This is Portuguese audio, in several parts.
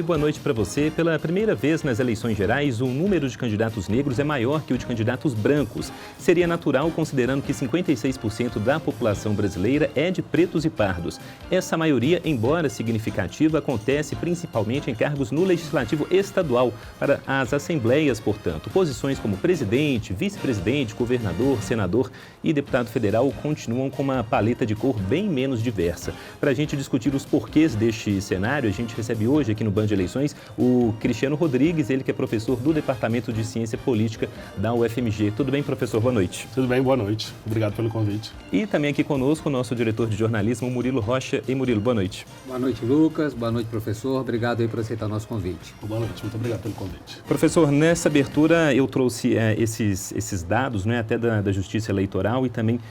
boa noite para você. Pela primeira vez nas eleições gerais, o número de candidatos negros é maior que o de candidatos brancos. Seria natural, considerando que 56% da população brasileira é de pretos e pardos. Essa maioria, embora significativa, acontece principalmente em cargos no Legislativo Estadual, para as assembleias, portanto. Posições como presidente, vice-presidente, governador, senador e deputado federal continuam com uma paleta de cor bem menos diversa. Para a gente discutir os porquês deste cenário, a gente recebe hoje aqui no Band Eleições o Cristiano Rodrigues, ele que é professor do Departamento de Ciência Política da UFMG. Tudo bem, professor? Boa noite. Tudo bem, boa noite. Obrigado pelo convite. E também aqui conosco o nosso diretor de jornalismo, Murilo Rocha. E Murilo, boa noite. Boa noite, Lucas. Boa noite, professor. Obrigado aí por aceitar o nosso convite. Boa noite, muito obrigado pelo convite. Professor, nessa abertura eu trouxe esses dados, né, até da Justiça Eleitoral e também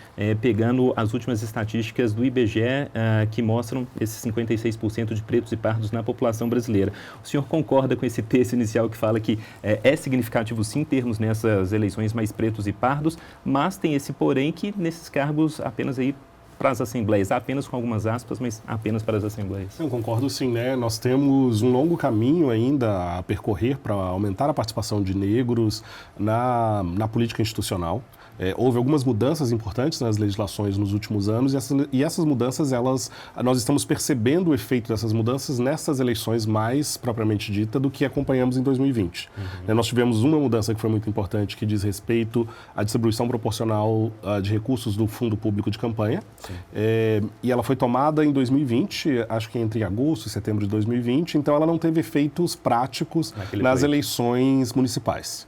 pegando as últimas estatísticas do IBGE que mostram esses 56% de pretos e pardos na população brasileira. O senhor concorda com esse texto inicial que fala que é significativo sim termos nessas eleições mais pretos e pardos, mas tem esse porém que nesses cargos apenas aí para as assembleias, apenas com algumas aspas, mas apenas para as assembleias? Eu concordo sim, né? Nós temos um longo caminho ainda a percorrer para aumentar a participação de negros na política institucional. Houve algumas mudanças importantes nas legislações nos últimos anos e essas mudanças, nós estamos percebendo o efeito dessas mudanças nessas eleições mais propriamente dita do que acompanhamos em 2020. Nós tivemos uma mudança que foi muito importante, que diz respeito à distribuição proporcional de recursos do Fundo Público de Campanha. E ela foi tomada em 2020, acho que entre agosto e setembro de 2020, então ela não teve efeitos práticos nas eleições municipais.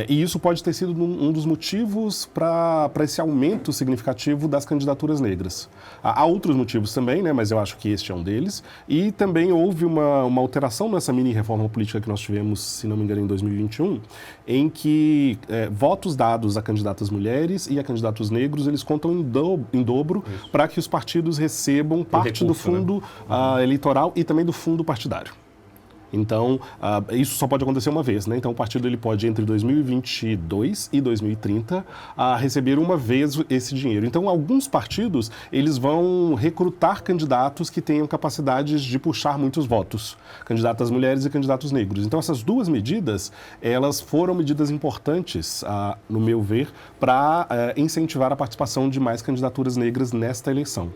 E isso pode ter sido um dos motivos para esse aumento significativo das candidaturas negras. Há outros motivos também, né, mas eu acho que este é um deles. E também houve uma alteração nessa mini-reforma política que nós tivemos, se não me engano, em 2021, em que votos dados a candidatas mulheres e a candidatos negros, eles contam em dobro para que os partidos recebam parte do fundo eleitoral e também do fundo partidário. Então, isso só pode acontecer uma vez, né? Então, o partido ele pode, entre 2022 e 2030, receber uma vez esse dinheiro. Então, alguns partidos, eles vão recrutar candidatos que tenham capacidades de puxar muitos votos, candidatas mulheres e candidatos negros. Então, essas duas medidas, elas foram medidas importantes, no meu ver, para incentivar a participação de mais candidaturas negras nesta eleição.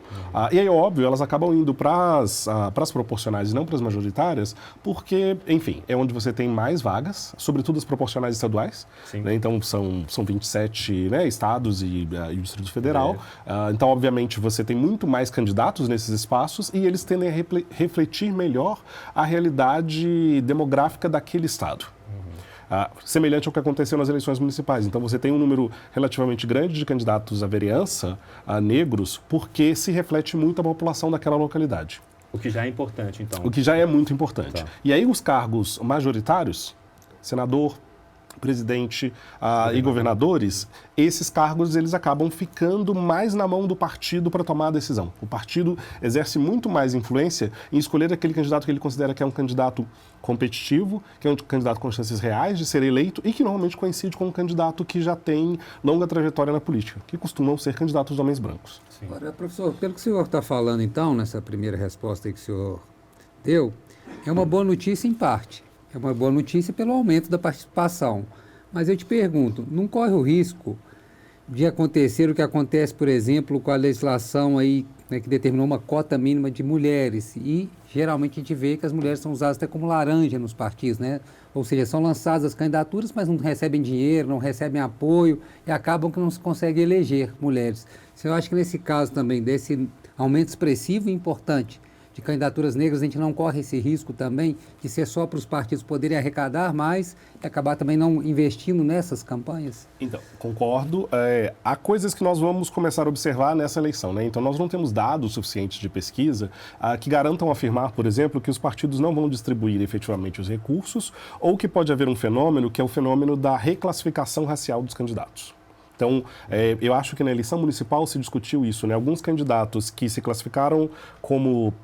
E aí, óbvio, elas acabam indo para as proporcionais e não para as majoritárias, porque, enfim, é onde você tem mais vagas, sobretudo as proporcionais estaduais, né? Então são 27 estados e o Distrito Federal. Então, obviamente, você tem muito mais candidatos nesses espaços e eles tendem a refletir melhor a realidade demográfica daquele estado. Semelhante ao que aconteceu nas eleições municipais. Então, você tem um número relativamente grande de candidatos à vereança, negros, porque se reflete muito a população daquela localidade. O que já é importante, então. O que já é muito importante. Tá. E aí os cargos majoritários, senador, presidente e governadores, esses cargos eles acabam ficando mais na mão do partido para tomar a decisão. O partido exerce muito mais influência em escolher aquele candidato que ele considera que é um candidato competitivo, que é um candidato com chances reais de ser eleito e que normalmente coincide com um candidato que já tem longa trajetória na política, que costumam ser candidatos homens brancos. Agora, professor, pelo que o senhor está falando, então, nessa primeira resposta aí que o senhor deu, é uma boa notícia em parte. É uma boa notícia pelo aumento da participação. Mas eu te pergunto, não corre o risco de acontecer o que acontece, por exemplo, com a legislação aí, né, que determinou uma cota mínima de mulheres e geralmente a gente vê que as mulheres são usadas até como laranja nos partidos, né? Ou seja, são lançadas as candidaturas, mas não recebem dinheiro, não recebem apoio e acabam que não se consegue eleger mulheres. Eu acho que nesse caso também, desse aumento expressivo e importante de candidaturas negras, a gente não corre esse risco também de ser só para os partidos poderem arrecadar mais e acabar também não investindo nessas campanhas? Então, concordo. Há coisas que nós vamos começar a observar nessa eleição, né? Então, nós não temos dados suficientes de pesquisa que garantam afirmar, por exemplo, que os partidos não vão distribuir efetivamente os recursos ou que pode haver um fenômeno que é o fenômeno da reclassificação racial dos candidatos. Então, eu acho que na eleição municipal se discutiu isso, né? Alguns candidatos que se classificaram como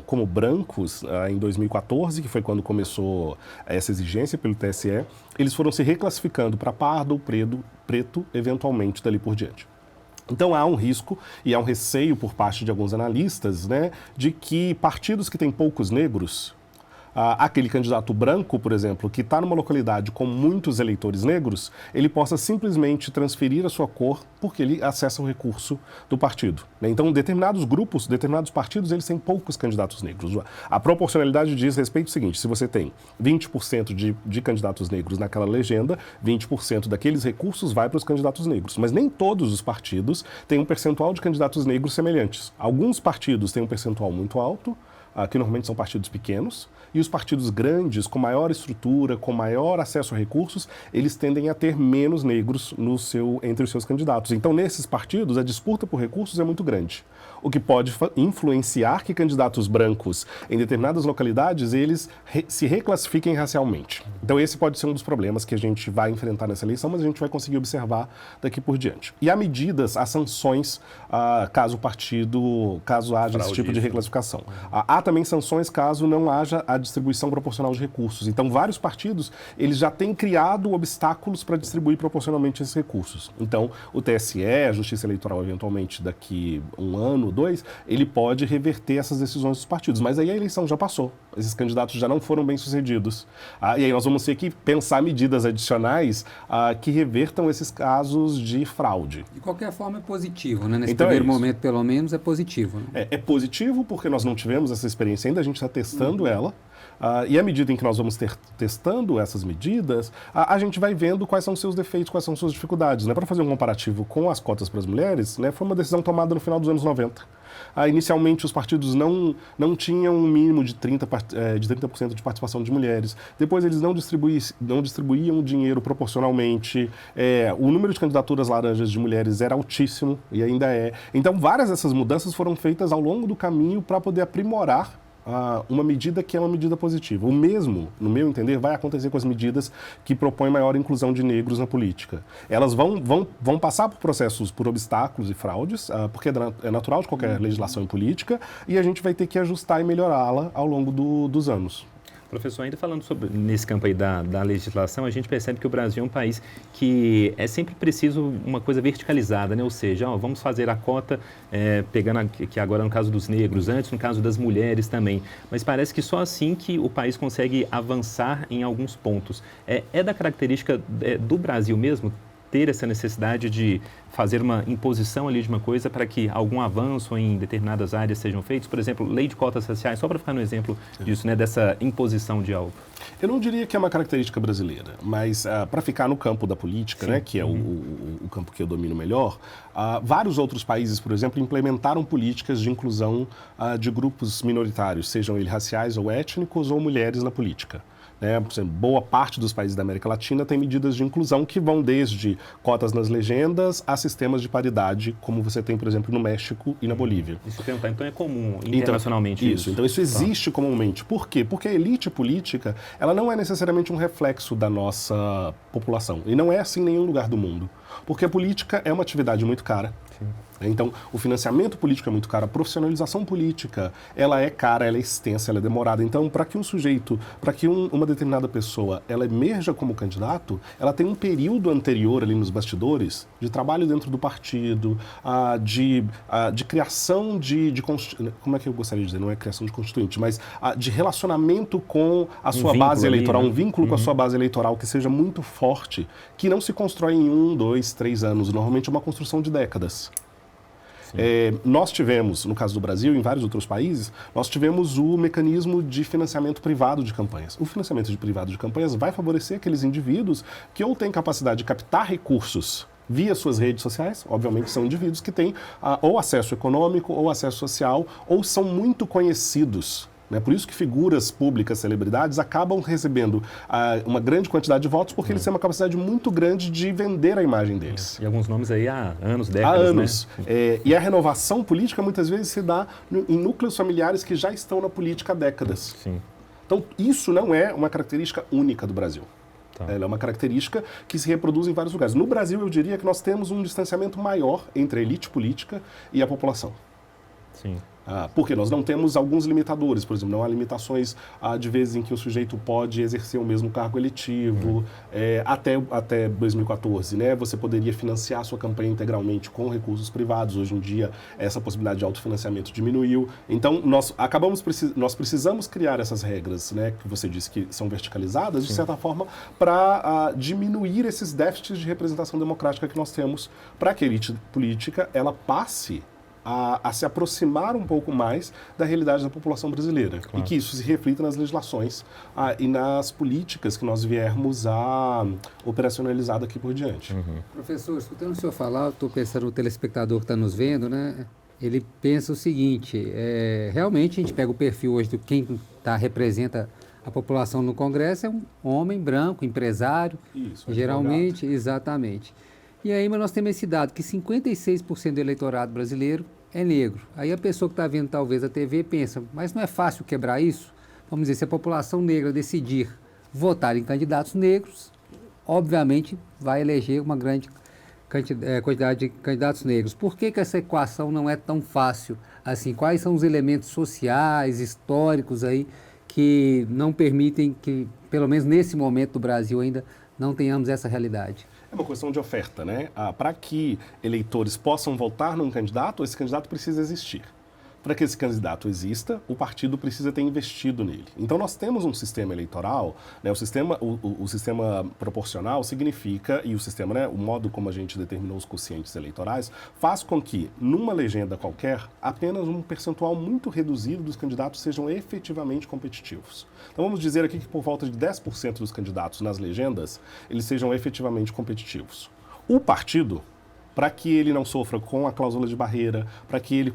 como brancos em 2014, que foi quando começou essa exigência pelo TSE, eles foram se reclassificando para pardo ou preto, eventualmente, dali por diante. Então há um risco e há um receio por parte de alguns analistas, né, de que partidos que têm poucos negros aquele candidato branco, por exemplo, que está numa localidade com muitos eleitores negros, ele possa simplesmente transferir a sua cor porque ele acessa o recurso do partido, né? Então, determinados grupos, determinados partidos, eles têm poucos candidatos negros. A proporcionalidade diz respeito ao seguinte: se você tem 20% de candidatos negros naquela legenda, 20% daqueles recursos vai para os candidatos negros. Mas nem todos os partidos têm um percentual de candidatos negros semelhantes. Alguns partidos têm um percentual muito alto, que normalmente são partidos pequenos, e os partidos grandes, com maior estrutura, com maior acesso a recursos, eles tendem a ter menos negros entre os seus candidatos. Então, nesses partidos, a disputa por recursos é muito grande, o que pode influenciar que candidatos brancos em determinadas localidades, eles se reclassifiquem racialmente. Então, esse pode ser um dos problemas que a gente vai enfrentar nessa eleição, mas a gente vai conseguir observar daqui por diante. E há medidas, há sanções, caso haja esse tipo de reclassificação. Há também sanções caso não haja a distribuição proporcional de recursos. Então, vários partidos, eles já têm criado obstáculos para distribuir proporcionalmente esses recursos. Então, o TSE, a Justiça Eleitoral, eventualmente, daqui um ano, 2, ele pode reverter essas decisões dos partidos. Mas aí a eleição já passou. Esses candidatos já não foram bem-sucedidos. E aí nós vamos ter que pensar medidas adicionais que revertam esses casos de fraude. De qualquer forma, é positivo, né? Nesse primeiro momento, pelo menos, é positivo. Né? É positivo porque nós não tivemos essa experiência ainda, a gente está testando ela. E à medida em que nós vamos testando essas medidas, a gente vai vendo quais são os seus defeitos, quais são as suas dificuldades. Né? Para fazer um comparativo com as cotas para as mulheres, né, foi uma decisão tomada no final dos anos 90. Inicialmente, os partidos não tinham um mínimo de 30% de participação de mulheres. Depois, eles não distribuíam o dinheiro proporcionalmente. O número de candidaturas laranjas de mulheres era altíssimo e ainda é. Então, várias dessas mudanças foram feitas ao longo do caminho para poder aprimorar uma medida que é uma medida positiva. O mesmo, no meu entender, vai acontecer com as medidas que propõem maior inclusão de negros na política. Elas vão passar por processos, por obstáculos e fraudes, porque é natural de qualquer legislação em política, e a gente vai ter que ajustar e melhorá-la ao longo dos anos. Professor, ainda falando sobre nesse campo aí da legislação, a gente percebe que o Brasil é um país que é sempre preciso uma coisa verticalizada, né? Ou seja, vamos fazer a cota, pegando aqui agora no caso dos negros, antes no caso das mulheres também, mas parece que só assim que o país consegue avançar em alguns pontos. É da característica do Brasil mesmo ter essa necessidade de fazer uma imposição ali de uma coisa para que algum avanço em determinadas áreas sejam feitos? Por exemplo, lei de cotas raciais, só para ficar no exemplo disso, né, dessa imposição de algo. Eu não diria que é uma característica brasileira, mas para ficar no campo da política, né, que é o campo que eu domino melhor, vários outros países, por exemplo, implementaram políticas de inclusão de grupos minoritários, sejam eles raciais ou étnicos ou mulheres na política. Por exemplo, boa parte dos países da América Latina tem medidas de inclusão que vão desde cotas nas legendas a sistemas de paridade, como você tem, por exemplo, no México e na Bolívia. Isso perguntar, então é comum internacionalmente isso? Então isso existe comumente. Por quê? Porque a elite política, ela não é necessariamente um reflexo da nossa população. E não é assim em nenhum lugar do mundo. Porque a política é uma atividade muito cara. Sim. Então, o financiamento político é muito caro, a profissionalização política, ela é cara, ela é extensa, ela é demorada. Então, para que uma determinada pessoa, ela emerja como candidato, ela tem um período anterior ali nos bastidores de trabalho dentro do partido, de criação como é que eu gostaria de dizer? Não é criação de constituinte, mas de relacionamento com a sua base eleitoral, um vínculo com a sua base eleitoral que seja muito forte, que não se constrói em 1, 2, 3 anos. Normalmente é uma construção de décadas. Nós tivemos, no caso do Brasil e em vários outros países, nós tivemos o mecanismo de financiamento privado de campanhas. O financiamento privado de campanhas vai favorecer aqueles indivíduos que ou têm capacidade de captar recursos via suas redes sociais, obviamente são indivíduos que têm ou acesso econômico ou acesso social ou são muito conhecidos. Por isso que figuras públicas, celebridades, acabam recebendo uma grande quantidade de votos porque eles têm uma capacidade muito grande de vender a imagem deles. E alguns nomes aí há anos, décadas, há anos. Né? E a renovação política muitas vezes se dá em núcleos familiares que já estão na política há décadas. Sim. Então, isso não é uma característica única do Brasil. Tá. Ela é uma característica que se reproduz em vários lugares. No Brasil, eu diria que nós temos um distanciamento maior entre a elite política e a população. Sim. Porque nós não temos alguns limitadores, por exemplo, não há limitações de vezes em que o sujeito pode exercer o mesmo cargo eletivo. Até 2014, né, você poderia financiar a sua campanha integralmente com recursos privados. Hoje em dia, essa possibilidade de autofinanciamento diminuiu. Então, nós precisamos criar essas regras, né, que você disse que são verticalizadas, de certa forma, para diminuir esses déficits de representação democrática que nós temos, para que a elite política ela passe a se aproximar um pouco mais da realidade da população brasileira. Claro. E que isso se reflita nas legislações e nas políticas que nós viermos a operacionalizar daqui por diante. Professor, escutando o senhor falar, eu estou pensando no telespectador que está nos vendo, né? Ele pensa o seguinte, realmente a gente pega o perfil hoje de quem representa a população no Congresso, é um homem branco, empresário, isso, geralmente, exatamente. E aí nós temos esse dado que 56% do eleitorado brasileiro é negro. Aí a pessoa que está vendo talvez a TV pensa, mas não é fácil quebrar isso? Vamos dizer, se a população negra decidir votar em candidatos negros, obviamente vai eleger uma grande quantidade de candidatos negros. Por que essa equação não é tão fácil assim? Quais são os elementos sociais, históricos aí que não permitem que, pelo menos nesse momento do Brasil ainda, não tenhamos essa realidade? É uma questão de oferta, né? Para que eleitores possam votar num candidato, esse candidato precisa existir. Para que esse candidato exista, o partido precisa ter investido nele. Então, nós temos um sistema eleitoral, né? O sistema proporcional significa, e o sistema, né, o modo como a gente determinou os quocientes eleitorais, faz com que, numa legenda qualquer, apenas um percentual muito reduzido dos candidatos sejam efetivamente competitivos. Então, vamos dizer aqui que por volta de 10% dos candidatos nas legendas, eles sejam efetivamente competitivos. O partido, para que ele não sofra com a cláusula de barreira, para que ele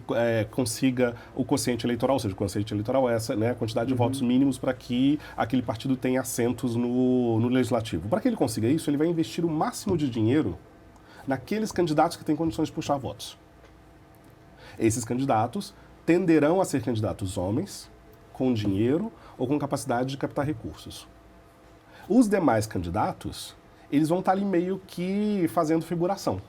consiga o quociente eleitoral, ou seja, o quociente eleitoral é essa, né, a quantidade de votos mínimos para que aquele partido tenha assentos no legislativo. Para que ele consiga isso, ele vai investir o máximo de dinheiro naqueles candidatos que têm condições de puxar votos. Esses candidatos tenderão a ser candidatos homens, com dinheiro ou com capacidade de captar recursos. Os demais candidatos, eles vão estar ali meio que fazendo figuração.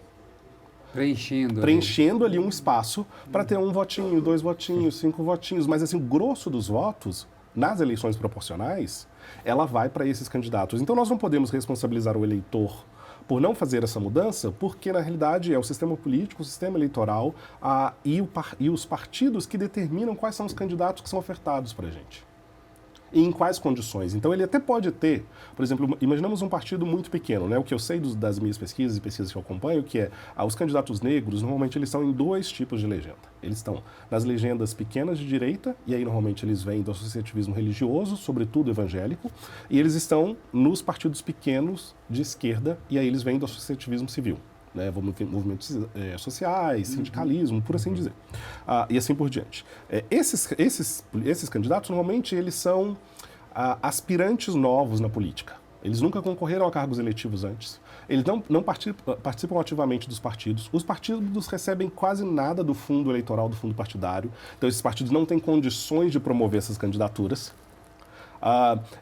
Preenchendo ali um espaço para ter 1 votinho, 2 votinhos, 5 votinhos. Mas assim, o grosso dos votos, nas eleições proporcionais, ela vai para esses candidatos. Então nós não podemos responsabilizar o eleitor por não fazer essa mudança, porque na realidade é o sistema político, o sistema eleitoral e os partidos que determinam quais são os candidatos que são ofertados para a gente. E em quais condições. Então, ele até pode ter, por exemplo, imaginamos um partido muito pequeno, né? O que eu sei das minhas pesquisas e pesquisas que eu acompanho, que é, os candidatos negros, normalmente eles estão em 2 tipos de legenda. Eles estão nas legendas pequenas de direita, e aí normalmente eles vêm do associativismo religioso, sobretudo evangélico, e eles estão nos partidos pequenos de esquerda, e aí eles vêm do associativismo civil. Né, movimentos sociais, sindicalismo, por assim dizer, e assim por diante. Esses candidatos, normalmente, eles são aspirantes novos na política. Eles nunca concorreram a cargos eletivos antes. Eles não participam ativamente dos partidos. Os partidos recebem quase nada do fundo eleitoral, do fundo partidário. Então, esses partidos não têm condições de promover essas candidaturas.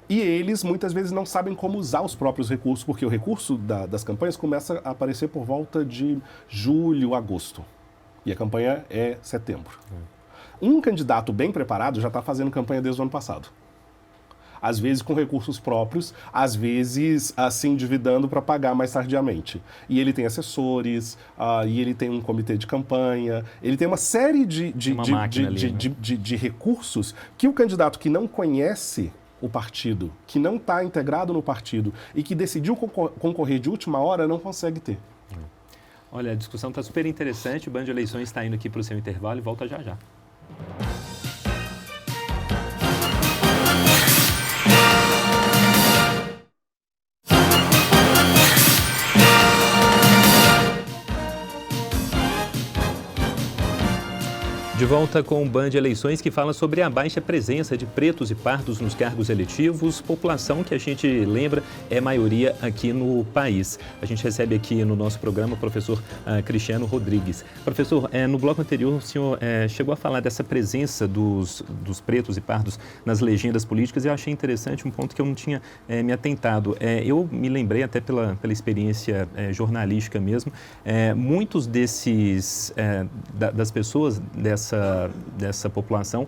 E eles, muitas vezes, não sabem como usar os próprios recursos, porque o recurso das campanhas começa a aparecer por volta de julho, agosto. E a campanha é setembro. Um candidato bem preparado já está fazendo campanha desde o ano passado. Às vezes com recursos próprios, às vezes se endividando para pagar mais tardiamente. E ele tem assessores, e ele tem um comitê de campanha, ele tem uma série de recursos que o candidato que não conhece o partido, que não está integrado no partido e que decidiu concorrer de última hora, não consegue ter. Olha, a discussão está super interessante, o Band de Eleições está indo aqui para o seu intervalo e volta já já. De volta com o Band de Eleições, que fala sobre a baixa presença de pretos e pardos nos cargos eletivos, população que a gente lembra é maioria aqui no país. A gente recebe aqui no nosso programa o professor Cristiano Rodrigues. Professor, no bloco anterior o senhor chegou a falar dessa presença dos pretos e pardos nas legendas políticas e eu achei interessante um ponto que eu não tinha me atentado. Eu me lembrei até pela experiência jornalística mesmo, muitos das pessoas dessa dessa população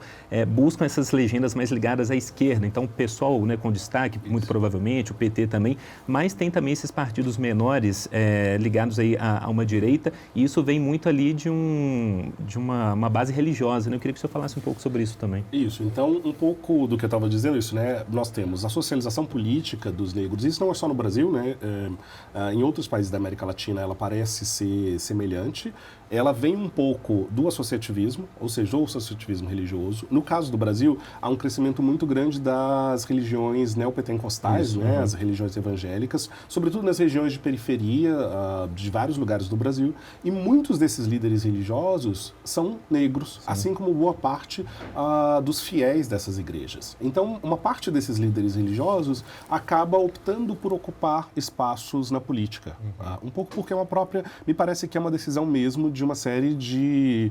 buscam essas legendas mais ligadas à esquerda. Então, o PSOL, né, com destaque, muito provavelmente, o PT também, mas tem também esses partidos menores ligados aí a uma direita, e isso vem muito ali de uma base religiosa, né? Eu queria que o senhor falasse um pouco sobre isso também. Isso, então, um pouco do que eu estava dizendo, isso, né? Nós temos a socialização política dos negros, isso não é só no Brasil, né? Em outros países da América Latina ela parece ser semelhante. Ela vem um pouco do associativismo, ou seja, o associativismo religioso. No caso do Brasil, há um crescimento muito grande das religiões neopentecostais, né, as religiões evangélicas, sobretudo nas regiões de periferia de vários lugares do Brasil. E muitos desses líderes religiosos são negros, assim como boa parte dos fiéis dessas igrejas. Então, uma parte desses líderes religiosos acaba optando por ocupar espaços na política. Um pouco porque me parece que é uma decisão mesmo de uma série de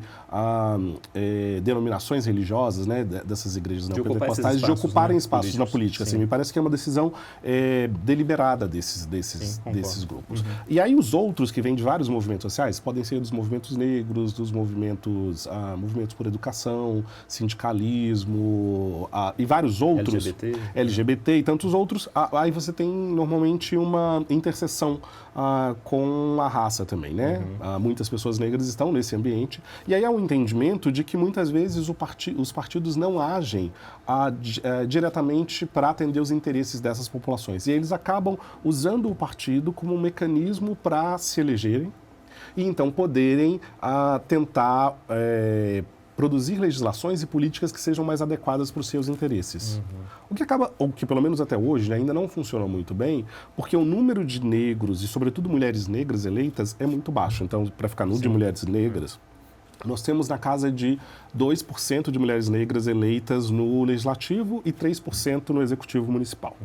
denominações religiosas, né, dessas igrejas neopentecostais, de ocuparem espaços na política. Assim, me parece que é uma decisão deliberada desses grupos. E aí os outros que vêm de vários movimentos sociais podem ser dos movimentos negros, dos movimentos por educação, sindicalismo e vários outros. LGBT e tantos outros. Aí você tem normalmente uma interseção com a raça também, né? Muitas pessoas negras estão nesse ambiente. E aí há um entendimento de que muitas vezes os partidos não agem diretamente para atender os interesses dessas populações. E eles acabam usando o partido como um mecanismo para se elegerem e então poderem tentar produzir legislações e políticas que sejam mais adequadas para os seus interesses. O que pelo menos até hoje, né, ainda não funciona muito bem, porque o número de negros e sobretudo mulheres negras eleitas é muito baixo. Então, para ficar no de mulheres negras, nós temos na casa de 2% de mulheres negras eleitas no legislativo e 3% no executivo municipal.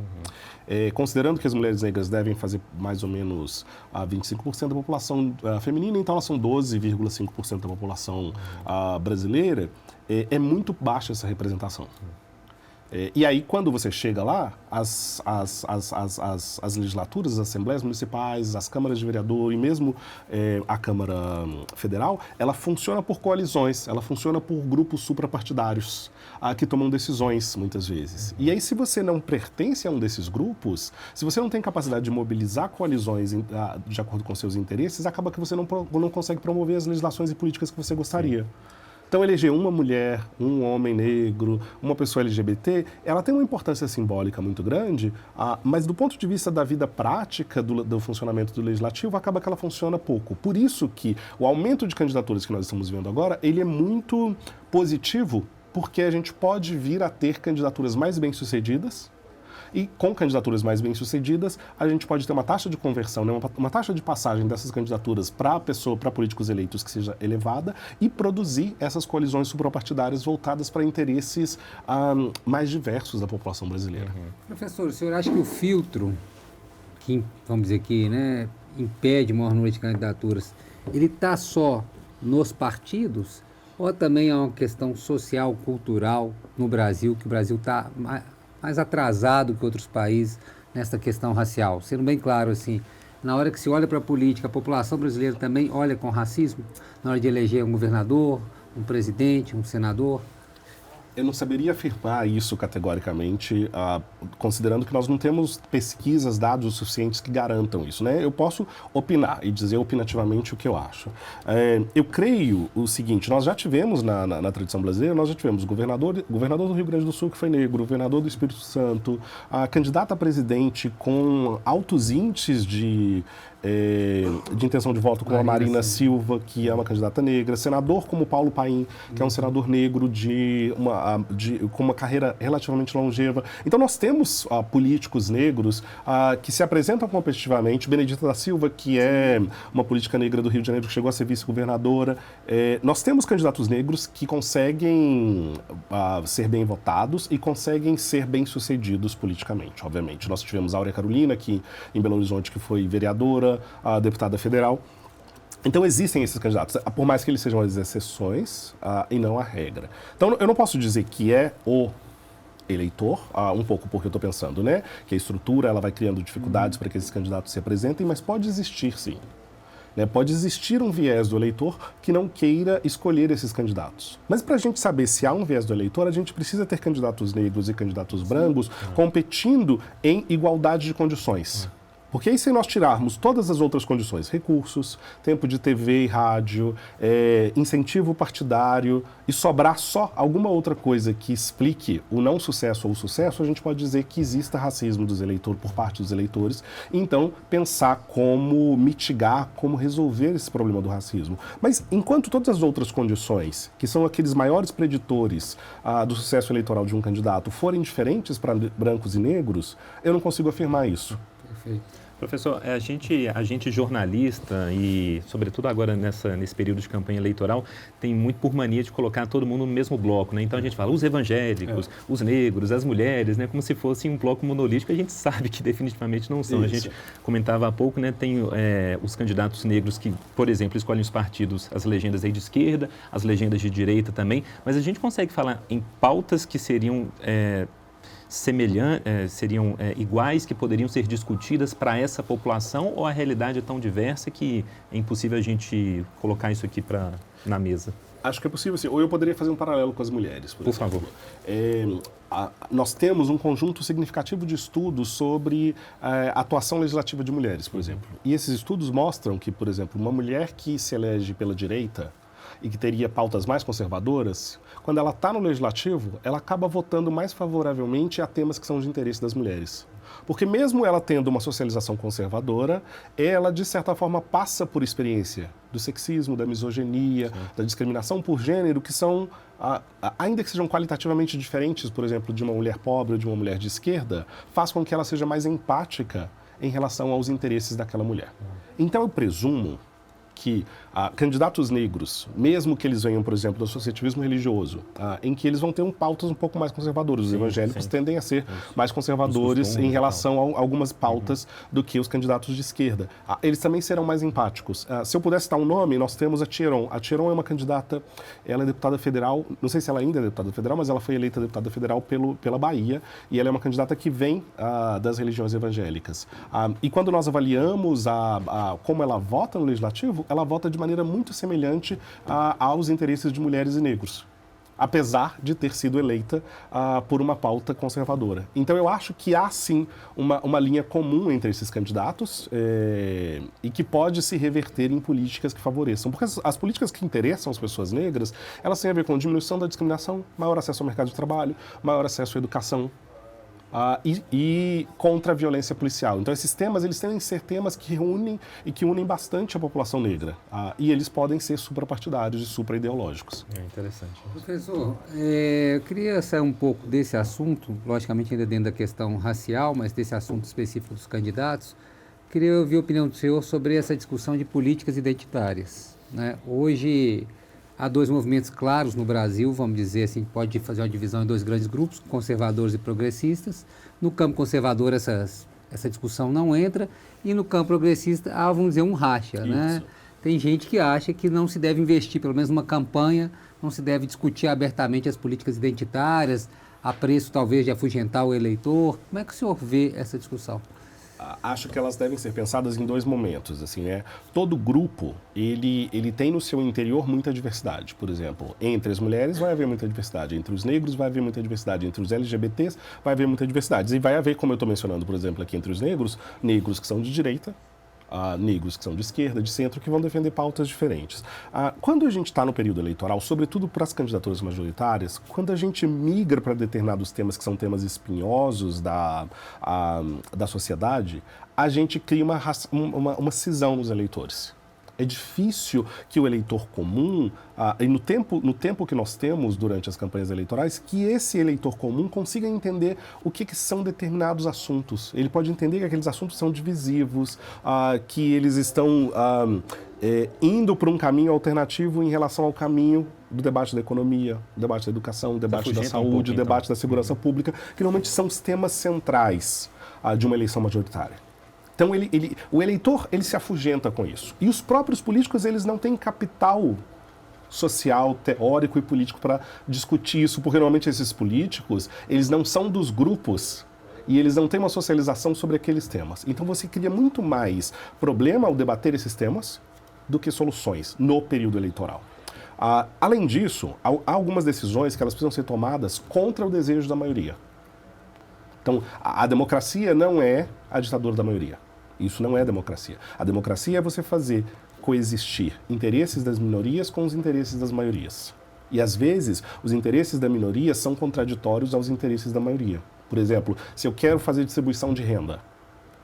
Considerando que as mulheres negras devem fazer mais ou menos 25% da população feminina, então elas são 12,5% da população brasileira, é muito baixa essa representação. E aí, quando você chega lá, as legislaturas, as assembleias municipais, as câmaras de vereador e mesmo a Câmara Federal, ela funciona por coalizões, ela funciona por grupos suprapartidários que tomam decisões, muitas vezes. E aí, se você não pertence a um desses grupos, se você não tem capacidade de mobilizar coalizões de acordo com seus interesses, acaba que você não consegue promover as legislações e políticas que você gostaria. Então, eleger uma mulher, um homem negro, uma pessoa LGBT, ela tem uma importância simbólica muito grande, mas do ponto de vista da vida prática do funcionamento do legislativo, acaba que ela funciona pouco. Por isso que o aumento de candidaturas que nós estamos vendo agora, ele é muito positivo, porque a gente pode vir a ter candidaturas mais bem-sucedidas, e com candidaturas mais bem-sucedidas, a gente pode ter uma taxa de conversão, né, uma taxa de passagem dessas candidaturas para políticos eleitos que seja elevada e produzir essas coalizões suprapartidárias voltadas para interesses mais diversos da população brasileira. Professor, o senhor acha que o filtro, que, vamos dizer aqui, né, impede maior número de candidaturas, ele está só nos partidos ou também é uma questão social, cultural no Brasil, que o Brasil está mais atrasado que outros países nessa questão racial? Sendo bem claro, assim, na hora que se olha para a política, a população brasileira também olha com racismo na hora de eleger um governador, um presidente, um senador? Eu não saberia afirmar isso categoricamente, considerando que nós não temos pesquisas, dados suficientes que garantam isso, né? Eu posso opinar e dizer opinativamente o que eu acho. Eu creio o seguinte, nós já tivemos na tradição brasileira, nós já tivemos governador do Rio Grande do Sul que foi negro, governador do Espírito Santo, a candidata a presidente com altos índices de intenção de voto, como a Marina Silva, que é uma candidata negra, senador como Paulo Paim, que é um senador negro com uma carreira relativamente longeva. Então nós temos políticos negros que se apresentam competitivamente. Benedita da Silva, que é uma política negra do Rio de Janeiro, que chegou a ser vice-governadora. Nós temos candidatos negros que conseguem ser bem votados e conseguem ser bem-sucedidos politicamente, obviamente. Nós tivemos a Áurea Carolina, que em Belo Horizonte, que foi vereadora, a deputada federal. Então existem esses candidatos, por mais que eles sejam as exceções e não a regra. Então eu não posso dizer que é o eleitor, um pouco porque eu estou pensando, né, que a estrutura ela vai criando dificuldades para que esses candidatos se apresentem, mas pode existir sim. né? Pode existir um viés do eleitor que não queira escolher esses candidatos. Mas para a gente saber se há um viés do eleitor, a gente precisa ter candidatos negros e candidatos brancos competindo em igualdade de condições. Porque aí, se nós tirarmos todas as outras condições, recursos, tempo de TV e rádio, incentivo partidário, e sobrar só alguma outra coisa que explique o não sucesso ou o sucesso, a gente pode dizer que exista racismo dos eleitores, por parte dos eleitores, e então pensar como mitigar, como resolver esse problema do racismo. Mas enquanto todas as outras condições, que são aqueles maiores preditores do sucesso eleitoral de um candidato, forem diferentes para brancos e negros, eu não consigo afirmar isso. Perfeito. Professor, a gente jornalista e, sobretudo agora nesse período de campanha eleitoral, tem muito por mania de colocar todo mundo no mesmo bloco, né? Então a gente fala os evangélicos, os negros, as mulheres, né? Como se fosse um bloco monolítico. A gente sabe que definitivamente não são. Isso. A gente comentava há pouco, né? Tem os candidatos negros que, por exemplo, escolhem os partidos, as legendas aí de esquerda, as legendas de direita também, mas a gente consegue falar em pautas que seriam seriam iguais, que poderiam ser discutidas para essa população, ou a realidade é tão diversa que é impossível a gente colocar isso aqui na mesa? Acho que é possível, sim. Ou eu poderia fazer um paralelo com as mulheres, por exemplo. Favor. Nós temos um conjunto significativo de estudos sobre a atuação legislativa de mulheres, por exemplo. E esses estudos mostram que, por exemplo, uma mulher que se elege pela direita e que teria pautas mais conservadoras, quando ela está no legislativo, ela acaba votando mais favoravelmente a temas que são de interesse das mulheres. Porque mesmo ela tendo uma socialização conservadora, ela, de certa forma, passa por experiência do sexismo, da misoginia, da discriminação por gênero, que são, ainda que sejam qualitativamente diferentes, por exemplo, de uma mulher pobre ou de uma mulher de esquerda, faz com que ela seja mais empática em relação aos interesses daquela mulher. Então, eu presumo que candidatos negros, mesmo que eles venham, por exemplo, do associativismo religioso, em que eles vão ter pautas um pouco mais conservadoras. Os evangélicos tendem a ser mais conservadores em relação a algumas pautas do que os candidatos de esquerda. Eles também serão mais empáticos. Se eu pudesse citar um nome, nós temos a Thieron. A Thieron é uma candidata, ela é deputada federal, não sei se ela ainda é deputada federal, mas ela foi eleita deputada federal pela Bahia, e ela é uma candidata que vem das religiões evangélicas. E quando nós avaliamos como ela vota no legislativo, ela vota de maneira muito semelhante aos interesses de mulheres e negros, apesar de ter sido eleita por uma pauta conservadora. Então, eu acho que há, sim, uma linha comum entre esses candidatos e que pode se reverter em políticas que favoreçam. Porque as políticas que interessam as pessoas negras, elas têm a ver com diminuição da discriminação, maior acesso ao mercado de trabalho, maior acesso à educação, e contra a violência policial. Então, esses temas, eles tendem a ser temas que reúnem e que unem bastante a população negra. E eles podem ser suprapartidários e supraideológicos. Interessante. Professor, eu queria sair um pouco desse assunto, logicamente ainda dentro da questão racial, mas desse assunto específico dos candidatos. Queria ouvir a opinião do senhor sobre essa discussão de políticas identitárias, né? Hoje, há dois movimentos claros no Brasil, vamos dizer assim, pode fazer uma divisão em dois grandes grupos, conservadores e progressistas. No campo conservador, essa discussão não entra, e no campo progressista há, vamos dizer, um racha, né? Tem gente que acha que não se deve investir, pelo menos numa campanha, não se deve discutir abertamente as políticas identitárias, a preço talvez de afugentar o eleitor. Como é que o senhor vê essa discussão? Acho que elas devem ser pensadas em dois momentos, assim, né? Todo grupo, ele tem no seu interior muita diversidade. Por exemplo, entre as mulheres vai haver muita diversidade, entre os negros vai haver muita diversidade, entre os LGBTs vai haver muita diversidade. E vai haver, como eu estou mencionando, por exemplo, aqui entre os negros que são de direita, negros que são de esquerda, de centro, que vão defender pautas diferentes. Quando a gente está no período eleitoral, sobretudo para as candidaturas majoritárias, quando a gente migra para determinados temas que são temas espinhosos da sociedade, a gente cria uma cisão nos eleitores. É difícil que o eleitor comum, e no tempo que nós temos durante as campanhas eleitorais, que esse eleitor comum consiga entender o que são determinados assuntos. Ele pode entender que aqueles assuntos são divisivos, que eles estão indo para um caminho alternativo em relação ao caminho do debate da economia, do debate da educação, do debate da saúde, do debate da segurança pública, que normalmente são os temas centrais de uma eleição majoritária. Então, o eleitor, ele se afugenta com isso. E os próprios políticos, eles não têm capital social, teórico e político para discutir isso, porque normalmente esses políticos, eles não são dos grupos e eles não têm uma socialização sobre aqueles temas. Então, você cria muito mais problema ao debater esses temas do que soluções no período eleitoral. Além disso, há algumas decisões que elas precisam ser tomadas contra o desejo da maioria. Então, a democracia não é a ditadura da maioria. Isso não é democracia. A democracia é você fazer coexistir interesses das minorias com os interesses das maiorias. E, às vezes, os interesses da minoria são contraditórios aos interesses da maioria. Por exemplo, se eu quero fazer distribuição de renda,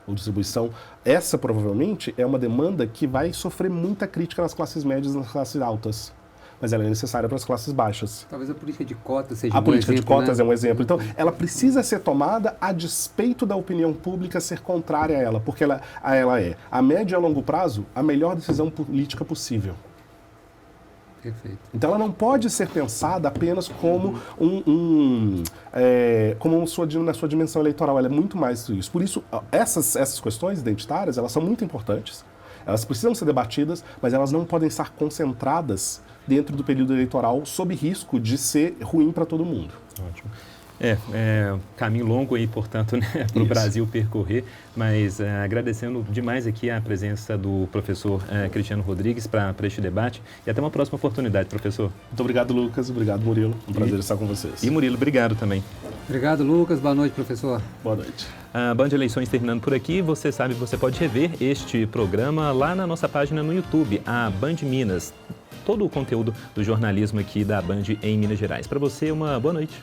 ou distribuição, essa provavelmente é uma demanda que vai sofrer muita crítica nas classes médias e nas classes altas. Mas ela é necessária para as classes baixas. Talvez a política de cotas seja um exemplo. A política de cotas é um exemplo. Então, ela precisa ser tomada a despeito da opinião pública ser contrária a ela, porque ela é, a médio e a longo prazo, a melhor decisão política possível. Perfeito. Então, ela não pode ser pensada apenas como na sua dimensão eleitoral. Ela é muito mais do que isso. Por isso, essas questões identitárias, elas são muito importantes. Elas precisam ser debatidas, mas elas não podem estar concentradas dentro do período eleitoral, sob risco de ser ruim para todo mundo. Ótimo. Caminho longo aí, portanto, né, para o Brasil percorrer, mas agradecendo demais aqui a presença do professor Cristiano Rodrigues para este debate e até uma próxima oportunidade, professor. Muito obrigado, Lucas. Obrigado, Murilo. Um prazer estar com vocês. E Murilo, obrigado também. Obrigado, Lucas. Boa noite, professor. Boa noite. A Band Eleições terminando por aqui. Você sabe, você pode rever este programa lá na nossa página no YouTube, a Band Minas. Todo o conteúdo do jornalismo aqui da Band em Minas Gerais. Para você, uma boa noite.